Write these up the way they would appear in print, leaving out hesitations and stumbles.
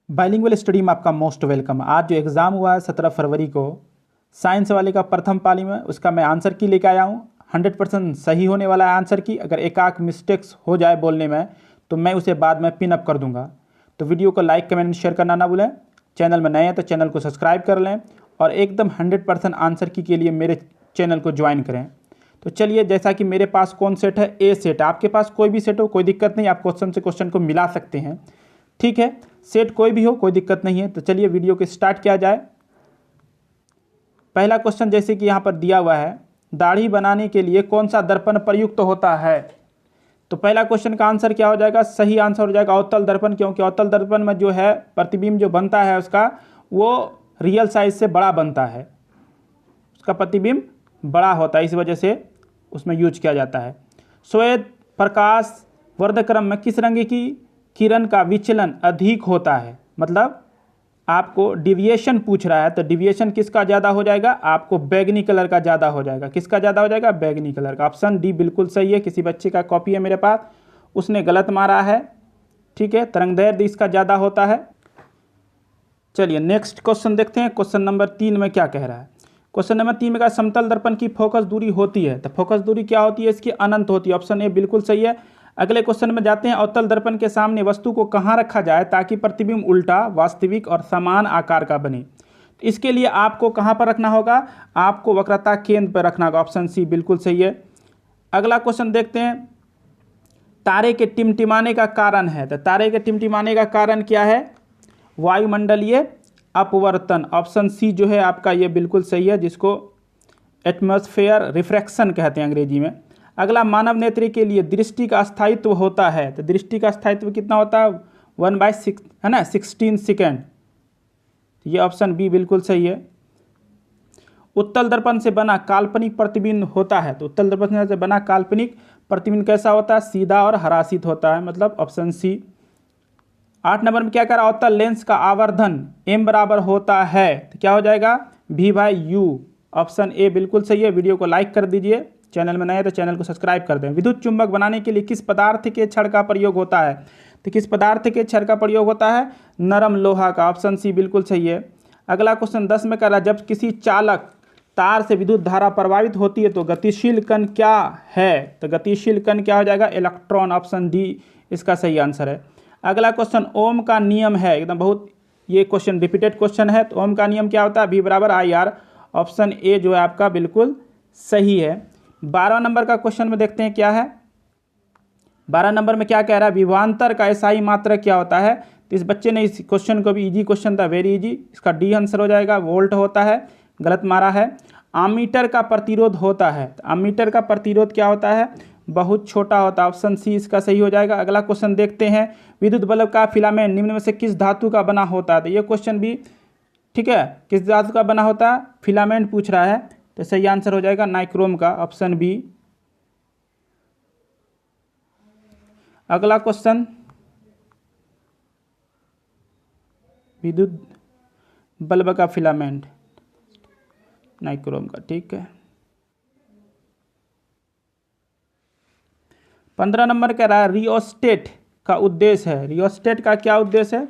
Bilingual study में आपका most welcome. आज जो एग्ज़ाम हुआ है 17 फरवरी को साइंस वाले का प्रथम पाली में, उसका मैं आंसर की लेके आया हूँ। 100% सही होने वाला है आंसर की। अगर एक आध मिस्टेक्स हो जाए बोलने में तो मैं उसे बाद में पिन अप कर दूंगा। तो वीडियो को लाइक कमेंट शेयर करना ना भूलें। चैनल में नए हैं तो चैनल को सब्सक्राइब कर लें और एकदम 100% आंसर की के लिए मेरे चैनल को ज्वाइन करें। तो चलिए, जैसा कि मेरे पास कौन सेट है, ए सेट। आपके पास कोई भी सेट हो कोई दिक्कत नहीं, आप क्वेश्चन से क्वेश्चन को मिला सकते हैं, ठीक है। सेट कोई भी हो कोई दिक्कत नहीं है। तो चलिए वीडियो को स्टार्ट किया जाए। पहला क्वेश्चन जैसे कि यहाँ पर दिया हुआ है, दाढ़ी बनाने के लिए कौन सा दर्पण प्रयुक्त होता है। तो पहला क्वेश्चन का आंसर क्या हो जाएगा, सही आंसर हो जाएगा अवतल दर्पण, क्योंकि अवतल दर्पण में जो है प्रतिबिंब जो बनता है उसका वो रियल साइज से बड़ा बनता है, उसका प्रतिबिंब बड़ा होता है, इस वजह से उसमें यूज किया जाता है। श्वेत प्रकाश वर्धक्रम में किस रंग की किरण का विचलन अधिक होता है। मतलब आपको डिविएशन पूछ रहा है, तो डिविएशन किसका ज़्यादा हो जाएगा, आपको बैगनी कलर का ज़्यादा हो जाएगा। किसका ज़्यादा हो जाएगा, बैगनी कलर का। ऑप्शन डी बिल्कुल सही है। किसी बच्चे का कॉपी है मेरे पास, उसने गलत मारा है, ठीक है। तरंगदैर्घ्य इसका ज़्यादा होता है। चलिए नेक्स्ट क्वेश्चन देखते हैं। क्वेश्चन नंबर 3 में क्या कह रहा है। क्वेश्चन नंबर 3 में कहा समतल दर्पण की फोकस दूरी होती है, तो फोकस दूरी क्या होती है, इसकी अनंत होती है। ऑप्शन ए बिल्कुल सही है। अगले क्वेश्चन में जाते हैं। अवतल दर्पण के सामने वस्तु को कहाँ रखा जाए ताकि प्रतिबिंब उल्टा, वास्तविक और समान आकार का बने। तो इसके लिए आपको कहाँ पर रखना होगा, आपको वक्रता केंद्र पर रखना होगा। ऑप्शन सी बिल्कुल सही है। अगला क्वेश्चन देखते हैं। तारे के टिमटिमाने का कारण है, तो तारे के टिमटिमाने का कारण क्या है, वायुमंडलीय अपवर्तन। ऑप्शन सी जो है आपका ये बिल्कुल सही है, जिसको एटमॉस्फेयर रिफ्रैक्शन कहते हैं अंग्रेजी में। अगला, मानव नेत्र के लिए दृष्टि का स्थायित्व होता है, तो दृष्टि का स्थायित्व कितना होता है, 1/6 है ना, 16 सेकेंड। ये ऑप्शन बी बिल्कुल सही है। उत्तल दर्पण से बना काल्पनिक प्रतिबिंब होता है, तो उत्तल दर्पण से बना काल्पनिक प्रतिबिंब कैसा होता है, सीधा और हरासित होता है, मतलब ऑप्शन सी। 8 नंबर में क्या कह रहा है, अवतल लेंस का आवर्धन m बराबर होता है, तो क्या हो जाएगा, v/u। ऑप्शन ए बिल्कुल सही है। वीडियो को लाइक कर दीजिए, चैनल में नए हैं तो चैनल को सब्सक्राइब कर दें। विद्युत चुंबक बनाने के लिए किस पदार्थ के छड़ का प्रयोग होता है, तो किस पदार्थ के छड़ का प्रयोग होता है, नरम लोहा का। ऑप्शन सी बिल्कुल सही है। अगला क्वेश्चन 10 में कह रहा है, जब किसी चालक तार से विद्युत धारा प्रवाहित होती है तो गतिशील कण क्या है, तो गतिशील कण क्या हो जाएगा, इलेक्ट्रॉन। ऑप्शन डी इसका सही आंसर है। अगला क्वेश्चन, ओम का नियम है, एकदम बहुत ये क्वेश्चन रिपीटेड क्वेश्चन है, तो ओम का नियम क्या होता है, V = IR। ऑप्शन ए जो है आपका बिल्कुल सही है। 12 नंबर का क्वेश्चन में देखते हैं क्या है। 12 नंबर में क्या कह रहा है, विभवांतर का एसआई मात्रक क्या होता है। तो इस बच्चे ने इस क्वेश्चन को भी, इजी क्वेश्चन था, वेरी इजी, इसका डी आंसर हो जाएगा, वोल्ट होता है, गलत मारा है। आमीटर का प्रतिरोध होता है, तो आमीटर का प्रतिरोध क्या होता है, बहुत छोटा होता है। ऑप्शन सी इसका सही हो जाएगा। अगला क्वेश्चन देखते हैं। विद्युत बल्ब का फिलामेंट निम्न में से किस धातु का बना होता है, तो ये क्वेश्चन भी ठीक है, किस धातु का बना होता है, फिलामेंट पूछ रहा है, तो सही आंसर हो जाएगा नाइक्रोम का। Option B. अगला क्वेश्चन, विद्युत बल्ब का फिलामेंट नाइक्रोम का, ठीक है। 15 नंबर कह रहा है, रियोस्टेट का उद्देश्य है, रियोस्टेट का क्या उद्देश्य है,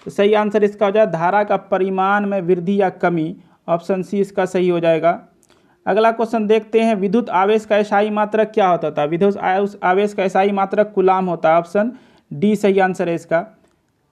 तो सही आंसर इसका हो जाएगा धारा का परिमाण में वृद्धि या कमी। ऑप्शन सी इसका सही हो जाएगा। अगला क्वेश्चन देखते हैं। विद्युत आवेश का एसआई मात्रक क्या होता था, विद्युत आवेश का एसआई मात्रक कूलाम होता है। ऑप्शन डी सही आंसर है इसका।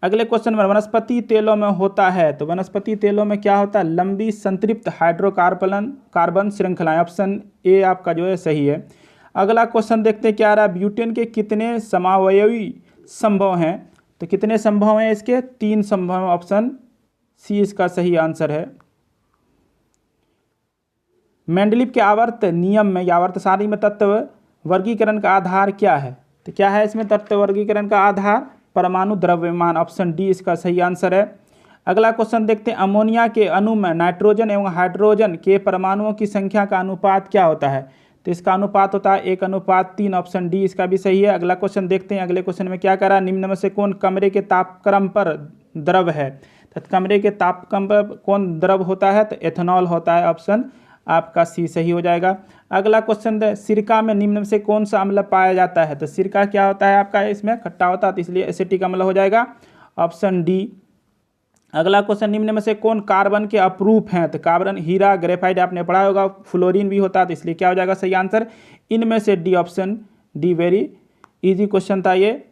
अगले क्वेश्चन में, वनस्पति तेलों में होता है, तो वनस्पति तेलों में क्या होता है, लंबी संतृप्त कार्बन श्रृंखलाएं। ऑप्शन ए आपका जो है सही है। अगला क्वेश्चन देखते हैं क्या रहा है, ब्यूटेन के कितने समावयवी संभव हैं, तो कितने संभव हैं इसके, 3 संभव हैं। ऑप्शन सी इसका सही आंसर है। मेंडलीव के आवर्त नियम में या आवर्त सारणी में तत्व वर्गीकरण का आधार क्या है, तो क्या है इसमें तत्व वर्गीकरण का आधार, परमाणु द्रव्यमान। ऑप्शन डी इसका सही आंसर है। अगला क्वेश्चन देखते हैं। अमोनिया के अणु में नाइट्रोजन एवं हाइड्रोजन के परमाणुओं की संख्या का अनुपात क्या होता है, तो इसका अनुपात होता है 1:3। ऑप्शन डी इसका भी सही है। अगला क्वेश्चन देखते हैं। अगले क्वेश्चन में क्या करा, निम्न में से कौन कमरे के तापक्रम पर द्रव है, तो कमरे के तापक्रम पर कौन द्रव होता है, तो एथेनॉल होता है। ऑप्शन आपका सी सही हो जाएगा। अगला क्वेश्चन, सिरका में निम्न में से कौन सा अम्ल पाया जाता है, तो सिरका क्या होता है आपका, इसमें खट्टा होता है, तो इसलिए एसिटिक अम्ल हो जाएगा। ऑप्शन डी अगला क्वेश्चन, निम्न में से कौन कार्बन के अपरूप हैं? तो कार्बन, हीरा, ग्रेफाइट आपने पढ़ा होगा, फ्लोरीन भी होता है, तो इसलिए क्या हो जाएगा सही आंसर इनमें से D, option D. Very easy question था ये।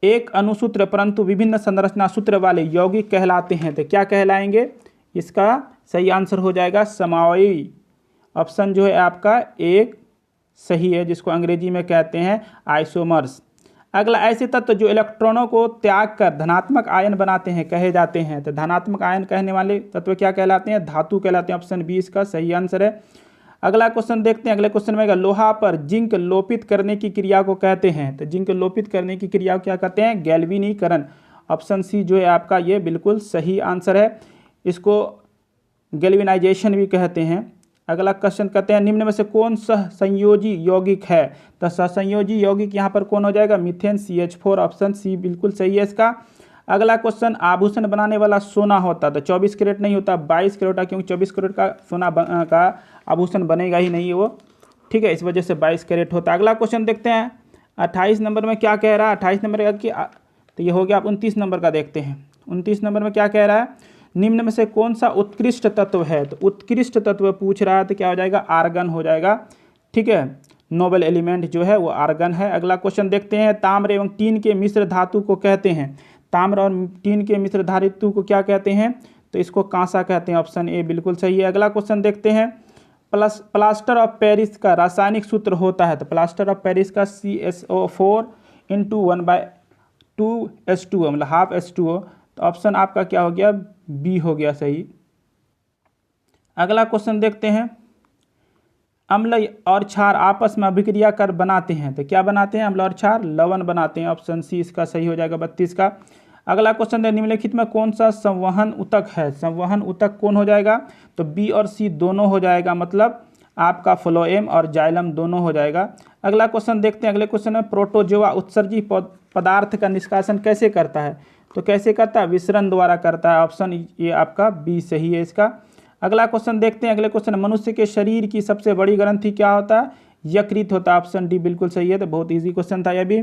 एक अणुसूत्र परंतु विभिन्न संरचना सूत्र वाले यौगिक कहलाते हैं, तो क्या कहलाएंगे? इसका सही आंसर हो जाएगा समवायी। ऑप्शन जो है आपका एक सही है, जिसको अंग्रेजी में कहते हैं आइसोमर्स। अगला, ऐसे तत्व जो इलेक्ट्रॉनों को त्याग कर धनात्मक आयन बनाते हैं कहे जाते हैं, तो धनात्मक आयन कहने वाले तत्व क्या कहलाते हैं? धातु कहलाते हैं। ऑप्शन बी इसका सही आंसर है। अगला क्वेश्चन देखते हैं। अगले क्वेश्चन में लोहा पर जिंक लोपित करने की क्रिया को कहते हैं, तो जिंक लोपित करने की क्रिया को क्या कहते हैं? गैल्वेनीकरण। ऑप्शन सी जो है आपका ये बिल्कुल सही आंसर है, इसको गैल्वेनाइजेशन भी कहते हैं। अगला क्वेश्चन कहते हैं, निम्न में से कौन सहसंयोजी यौगिक है? तो सहसंयोजी यौगिक यहाँ पर कौन हो जाएगा? Methane, CH4। ऑप्शन सी बिल्कुल सही है इसका। अगला क्वेश्चन, आभूषण बनाने वाला सोना होता, तो 24 कैरेट नहीं होता, 22 कैरेट होता, क्योंकि 24 कैरेट का सोना का आभूषण बनेगा ही नहीं है वो, ठीक है, इस वजह से 22 कैरेट होता है। अगला क्वेश्चन देखते हैं 28 नंबर में क्या कह रहा है। 28 नंबर की तो ये हो गया। आप 29 नंबर का देखते हैं। 29 नंबर में क्या कह रहा है? निम्न में से कौन सा उत्कृष्ट तत्व है? तो उत्कृष्ट तत्व पूछ रहा है, तो क्या हो जाएगा? आर्गन हो जाएगा, ठीक है। नोबल एलिमेंट जो है वो आर्गन है। अगला क्वेश्चन देखते हैं, ताम्र एवं टीन के मिश्र धातु को कहते हैं, ताम्र और टीन के मिश्र धातु को क्या कहते हैं? तो इसको कांसा कहते हैं। ऑप्शन ए बिल्कुल सही है। अगला क्वेश्चन देखते हैं, प्लास्टर ऑफ पेरिस का रासायनिक सूत्र होता है, तो प्लास्टर ऑफ पेरिस का CSO4 × 1/2H2O, मतलब हाफ H2O। तो ऑप्शन आपका क्या हो गया? बी हो गया सही। अगला क्वेश्चन देखते हैं, अम्ल और क्षार आपस में अभिक्रिया कर बनाते हैं, तो क्या बनाते हैं? अम्ल और क्षार लवण बनाते हैं। ऑप्शन सी इसका सही हो जाएगा 32 का। अगला क्वेश्चन है, निम्नलिखित में कौन सा संवहन ऊतक है? संवहन ऊतक कौन हो जाएगा? तो बी और सी दोनों हो जाएगा, मतलब आपका फ्लोएम और जाइलम दोनों हो जाएगा। अगला क्वेश्चन देखते हैं। अगले क्वेश्चन में, प्रोटोजोआ उत्सर्जी पदार्थ का निष्कासन कैसे करता है? तो कैसे करता है? विसरण द्वारा करता है। ऑप्शन ये आपका बी सही है इसका। अगला क्वेश्चन देखते हैं। अगले क्वेश्चन, मनुष्य के शरीर की सबसे बड़ी ग्रंथि क्या होता है? यकृत होता है। ऑप्शन डी बिल्कुल सही है। तो बहुत इजी क्वेश्चन था यह भी।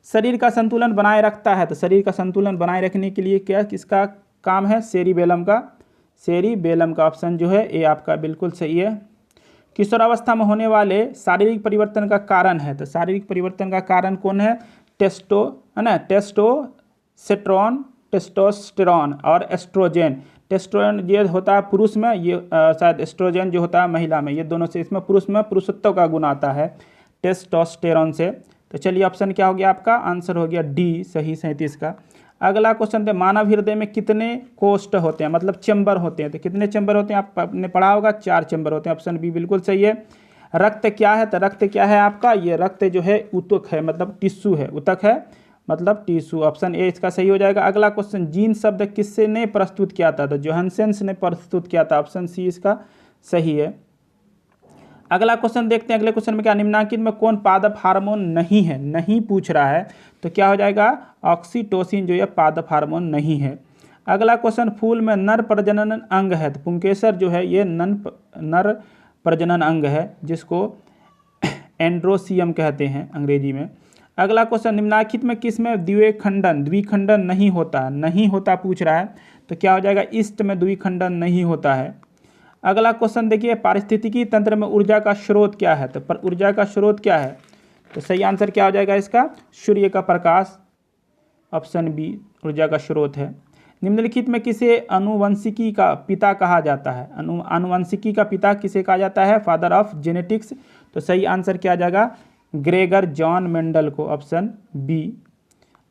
शरीर का संतुलन बनाए रखता है, तो शरीर का संतुलन बनाए रखने के लिए क्या किसका काम है? सेरिबेलम का। सेरिबेलम का ऑप्शन जो है ए आपका बिल्कुल सही है। किशोरावस्था में होने वाले शारीरिक परिवर्तन का कारण है, तो शारीरिक परिवर्तन का कारण कौन है? टेस्टो है ना, टेस्टोस्टेरोन, टेस्टोस्टेरॉन और एस्ट्रोजेन। टेस्टोस्टेरोन ये होता है पुरुष में, ये शायद एस्ट्रोजेन जो होता है महिला में, ये दोनों से, इसमें पुरुष में पुरुषत्व का गुण आता है टेस्टोस्टेरॉन से। तो चलिए ऑप्शन क्या हो गया आपका? आंसर हो गया डी सही 37 का। अगला क्वेश्चन है, मानव हृदय में कितने कोष्ठ होते हैं, मतलब चैम्बर होते हैं? तो कितने चैम्बर होते हैं? आपने पढ़ा होगा 4 चैम्बर होते हैं। ऑप्शन बी बिल्कुल सही है। रक्त क्या है? तो रक्त क्या है आपका? ये रक्त जो है ऊतक है, मतलब टिश्यू है, ऊतक है मतलब टिश्यू। ऑप्शन ए इसका सही हो जाएगा। अगला क्वेश्चन, जीन शब्द किससे ने प्रस्तुत किया था? तो जोहानसेंस ने प्रस्तुत किया था। ऑप्शन सी इसका सही है। अगला क्वेश्चन देखते हैं। अगले क्वेश्चन में क्या, निम्नलिखित में कौन पादप हार्मोन नहीं है? नहीं पूछ रहा है, तो क्या हो जाएगा? ऑक्सीटोसिन जो है पादप हार्मोन नहीं है। अगला क्वेश्चन, फूल में नर प्रजनन अंग है, तो पुंकेसर जो है ये नर प्रजनन अंग है, जिसको एंड्रोसियम कहते हैं अंग्रेजी में। अगला क्वेश्चन, निम्नलिखित में किस में द्विखंडन नहीं होता? नहीं होता पूछ रहा है, तो क्या हो जाएगा? ईस्ट में द्विखंडन नहीं होता है। अगला क्वेश्चन देखिए, पारिस्थितिकी तंत्र में ऊर्जा का स्रोत क्या है? तो ऊर्जा का स्रोत क्या है? तो सही आंसर क्या हो जाएगा इसका? सूर्य का प्रकाश। ऑप्शन बी ऊर्जा का स्रोत है। निम्नलिखित में किसे आनुवंशिकी का पिता कहा जाता है? आनुवंशिकी का पिता किसे कहा जाता है? Father of genetics. तो सही आंसर क्या आ जाएगा? ग्रेगर जॉन मेंडल को। Option B.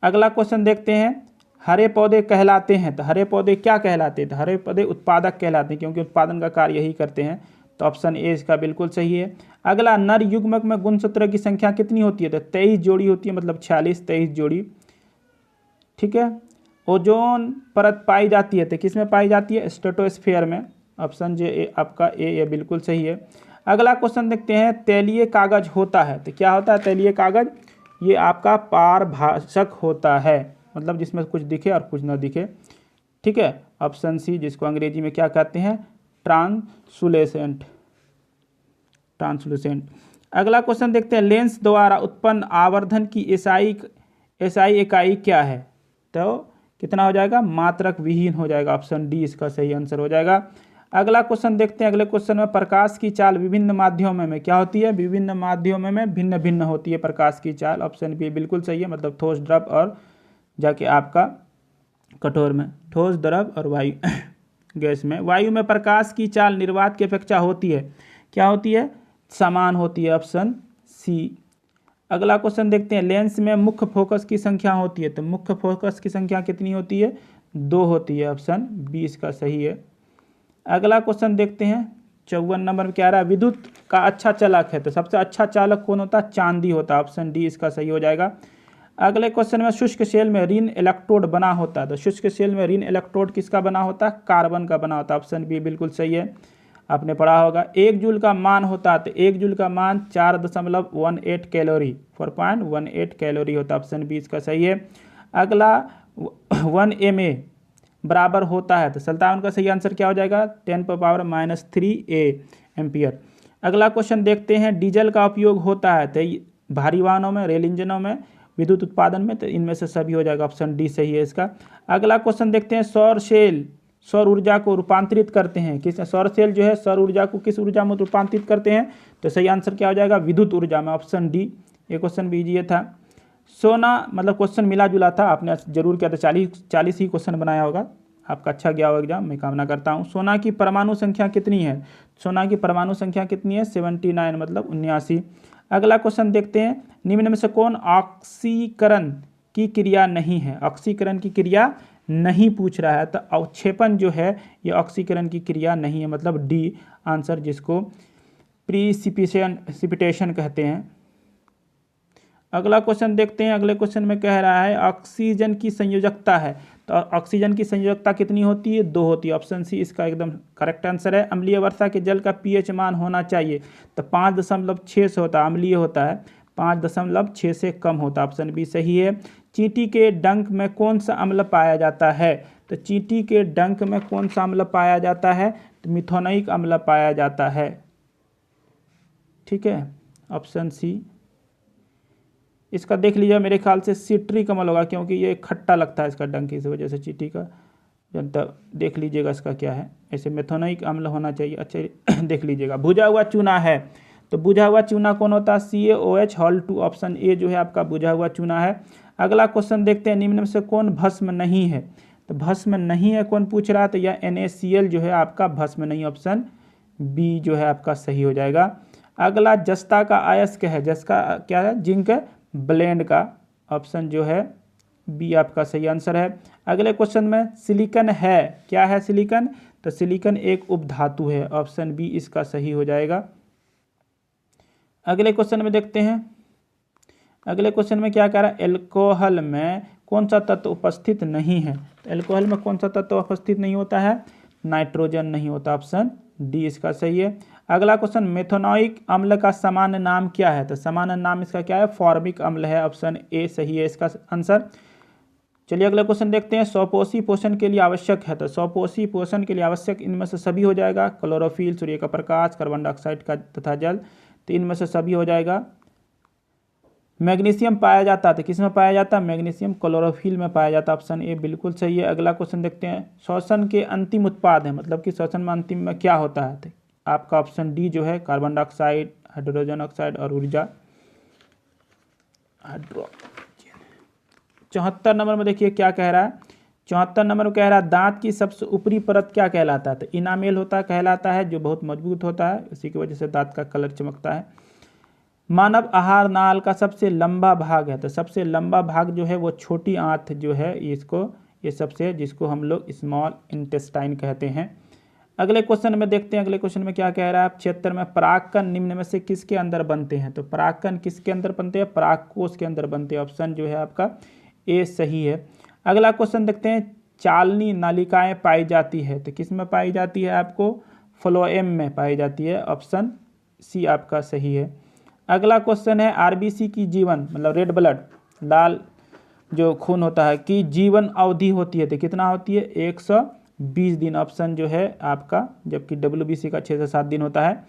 अगला क्वेश्चन देखते हैं, हरे पौधे कहलाते हैं, तो हरे पौधे क्या कहलाते हैं? तो हरे पौधे उत्पादक कहलाते हैं, क्योंकि उत्पादन का कार्य यही करते हैं। तो ऑप्शन ए इसका बिल्कुल सही है। अगला, नर युग्मक में गुणसूत्र की संख्या कितनी होती है? तो 23 जोड़ी होती है, मतलब 23 जोड़ी, ठीक है। ओजोन परत पाई जाती है, तो किस में पाई जाती है? स्ट्रेटोस्फीयर में। ऑप्शन जे आपका ए ये बिल्कुल सही है। अगला क्वेश्चन देखते हैं, तैलीय कागज होता है, तो क्या होता है तैलीय कागज? ये आपका पारभाषक होता है, मतलब जिसमें कुछ दिखे और कुछ ना दिखे, ठीक है। ऑप्शन सी, जिसको अंग्रेजी में क्या कहते हैं? ट्रांसलूसेंट। अगला क्वेश्चन देखते हैं, लेंस द्वारा उत्पन्न आवर्धन की एसआई इकाई क्या है? तो कितना हो जाएगा, मात्रक विहीन हो जाएगा। ऑप्शन डी इसका सही आंसर हो जाएगा। अगला क्वेश्चन देखते हैं। अगले क्वेश्चन में प्रकाश की चाल विभिन्न माध्यमों में क्या होती है, विभिन्न माध्यमों में भिन्न भिन्न होती है प्रकाश की चाल। ऑप्शन बी बिल्कुल सही है, मतलब ठोस, द्रव और जाके आपका कठोर में, ठोस, द्रव और वायु गैस में। वायु में प्रकाश की चाल निर्वात की अपेक्षा होती है, क्या होती है, समान होती है। Option C. अगला क्वेश्चन देखते हैं। लेंस में मुख्य फोकस की संख्या होती है, तो मुख्य फोकस की संख्या कितनी होती है, 2 होती है। ऑप्शन बी इसका सही है। अगला क्वेश्चन देखते हैं। 54 नंबर में क्या आ रहा है, विद्युत का अच्छा चालक है, तो सबसे अच्छा चालक कौन होता है, चांदी होता है। ऑप्शन डी इसका सही हो जाएगा। अगले क्वेश्चन में शुष्क सेल में ऋण इलेक्ट्रोड बना होता है, तो शुष्क सेल में ऋण इलेक्ट्रोड किसका बना होता है, कार्बन का बना होता है। ऑप्शन बी बिल्कुल सही है, आपने पढ़ा होगा। 1 जूल का मान होता है, तो 1 जूल का मान 4.18 कैलोरी, 4.18 कैलोरी होता है। ऑप्शन बी इसका सही है। अगला 1 mA बराबर होता है, तो 57 का सही आंसर क्या हो जाएगा, 10⁻³ एम्पियर। अगला क्वेश्चन देखते हैं। डीजल का उपयोग होता है, तो भारी वाहनों में, रेल इंजनों में, विद्युत उत्पादन में, तो इनमें से सभी हो जाएगा। ऑप्शन डी सही है इसका। अगला क्वेश्चन देखते हैं। सौर सेल सौर ऊर्जा को रूपांतरित करते हैं, किस, सौर सेल जो है सौर ऊर्जा को किस ऊर्जा में रूपांतरित करते हैं, तो सही आंसर क्या हो जाएगा, विद्युत ऊर्जा में। Option D. ये क्वेश्चन भी इजी था। सोना, मतलब क्वेश्चन मिला जुला था, आपने जरूर किया था, 40 ही क्वेश्चन बनाया होगा, आपका अच्छा गया हो एग्जाम, मैं कामना करता हूँ। सोना की परमाणु संख्या कितनी है, सोना की परमाणु संख्या कितनी है, 79, मतलब 79। अगला क्वेश्चन देखते हैं। निम्न में से कौन ऑक्सीकरण की क्रिया नहीं है, ऑक्सीकरण की क्रिया नहीं पूछ रहा है, तो अवक्षेपण जो है ये ऑक्सीकरण की क्रिया नहीं है, मतलब डी आंसर, जिसको प्रीसिपिटेशन कहते हैं। अगला क्वेश्चन देखते हैं। अगले क्वेश्चन में कह रहा है ऑक्सीजन की संयोजकता है, तो ऑक्सीजन की संयोजकता कितनी होती है, 2 होती है। ऑप्शन सी इसका एकदम करेक्ट आंसर है। अम्लीय वर्षा के जल का पीएच मान होना चाहिए, तो 5.6 से होता है, अम्लीय होता है, 5.6 से कम होता है। ऑप्शन बी सही है। चींटी के डंक में कौन सा अम्ल पाया जाता है, तो चींटी के डंक में कौन सा अम्ल पाया जाता है, तो मिथोनिक अम्ल पाया जाता है। ठीक है, ऑप्शन सी इसका देख लीजिए, मेरे ख्याल से सिट्रिक अम्ल होगा, क्योंकि ये खट्टा लगता है इसका डंक, इस वजह से चींटी का जनता देख लीजिएगा इसका क्या है, ऐसे मेथोनिक अम्ल होना चाहिए। अच्छा देख लीजिएगा। बुझा हुआ चूना है, तो बुझा हुआ चूना कौन होता है, CaOH2। ऑप्शन ए जो है आपका बुझा हुआ चूना है। अगला क्वेश्चन देखते हैं। निम्न में से कौन भस्म नहीं है, तो भस्म नहीं है कौन पूछ रहा है, तो यह NaCl जो है आपका भस्म नहीं। ऑप्शन बी जो है आपका सही हो जाएगा। अगला जस्ता का अयस्क है, जिसका क्या है, जिंक ब्लेंड का। ऑप्शन जो है बी आपका सही आंसर है। अगले क्वेश्चन में सिलिकन है, क्या है सिलिकन, तो सिलिकन एक उपधातु है। ऑप्शन बी इसका सही हो जाएगा। अगले क्वेश्चन में देखते हैं। अगले क्वेश्चन में क्या कह रहा है, एल्कोहल में कौन सा तत्व उपस्थित नहीं है, तो एल्कोहल में कौन सा तत्व उपस्थित नहीं होता है, नाइट्रोजन नहीं होता। ऑप्शन डी इसका सही है। अगला क्वेश्चन, मेथोनोइक अम्ल का सामान्य नाम क्या है, तो सामान्य नाम इसका क्या है, फॉर्मिक अम्ल है। ऑप्शन ए सही है इसका आंसर। चलिए अगला क्वेश्चन देखते हैं। स्वपोषी पोषण के लिए आवश्यक है, तो स्वपोषी पोषण के लिए आवश्यक इनमें से सभी हो जाएगा, क्लोरोफिल, सूर्य का प्रकाश, कार्बन डाइऑक्साइड का तथा जल, तो इनमें से सभी हो जाएगा। मैग्नीशियम पाया जाता है, तो किस में पाया जाता है, मैग्नीशियम क्लोरोफिल में पाया जाता है। ऑप्शन ए बिल्कुल सही है। अगला क्वेश्चन देखते हैं। श्वसन के अंतिम उत्पाद है, मतलब कि श्वसन में अंतिम में क्या होता है, तो आपका ऑप्शन डी जो है कार्बन डाइऑक्साइड, हाइड्रोजन ऑक्साइड और ऊर्जा। 74 नंबर में देखिए क्या कह रहा है। 74 नंबर में कह रहा है दांत की सबसे ऊपरी परत क्या कहलाता है, तो इनामेल होता कहलाता है, जो बहुत मजबूत होता है, इसी की वजह से दांत का कलर चमकता है। मानव आहार नाल का सबसे लंबा भाग है, तो सबसे लंबा भाग जो है वो छोटी आंत जो है, इसको ये सबसे, जिसको हम लोग स्मॉल इंटेस्टाइन कहते हैं। अगले क्वेश्चन में देखते हैं। अगले क्वेश्चन में क्या कह रहा है, 76 में परागकण निम्न में से किसके अंदर बनते हैं, तो परागकण किसके अंदर बनते हैं, परागकोश के अंदर बनते हैं। ऑप्शन जो है आपका ए सही है। अगला क्वेश्चन देखते हैं। चालनी नालिकाएं पाई जाती है, तो किस में पाई जाती है, आपको फ्लोएम में पाई जाती है। ऑप्शन सी आपका सही है। अगला क्वेश्चन है। आरबीसी की जीवन, मतलब रेड ब्लड, लाल जो खून होता है, की जीवन अवधि होती है, तो कितना होती है, 120 दिन। ऑप्शन जो है आपका, जबकि WBC का 6 से 7 दिन होता है।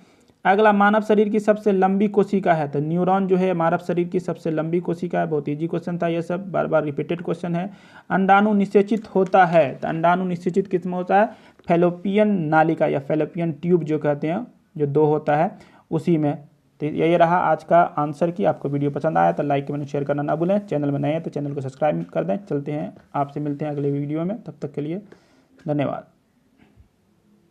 अगला, मानव शरीर की सबसे लंबी कोशिका है, तो न्यूरॉन जो है मानव शरीर की सबसे लंबी कोशिका है। बहुत इजी क्वेश्चन था ये, सब बार बार रिपीटेड क्वेश्चन है। अंडाणु निषेचित होता है, तो अंडाणु निषेचित किसमें होता है? फैलोपियन नालिका या फैलोपियन ट्यूब जो कहते हैं, जो 2 होता है उसी में। तो यही रहा आज का आंसर की। आपको वीडियो पसंद आया तो लाइक कमेंट शेयर करना ना भूलें। चैनल में नए हैं तो चैनल को सब्सक्राइब कर दें। चलते हैं, आपसे मिलते हैं अगले वीडियो में, तब तक के लिए धन्यवाद।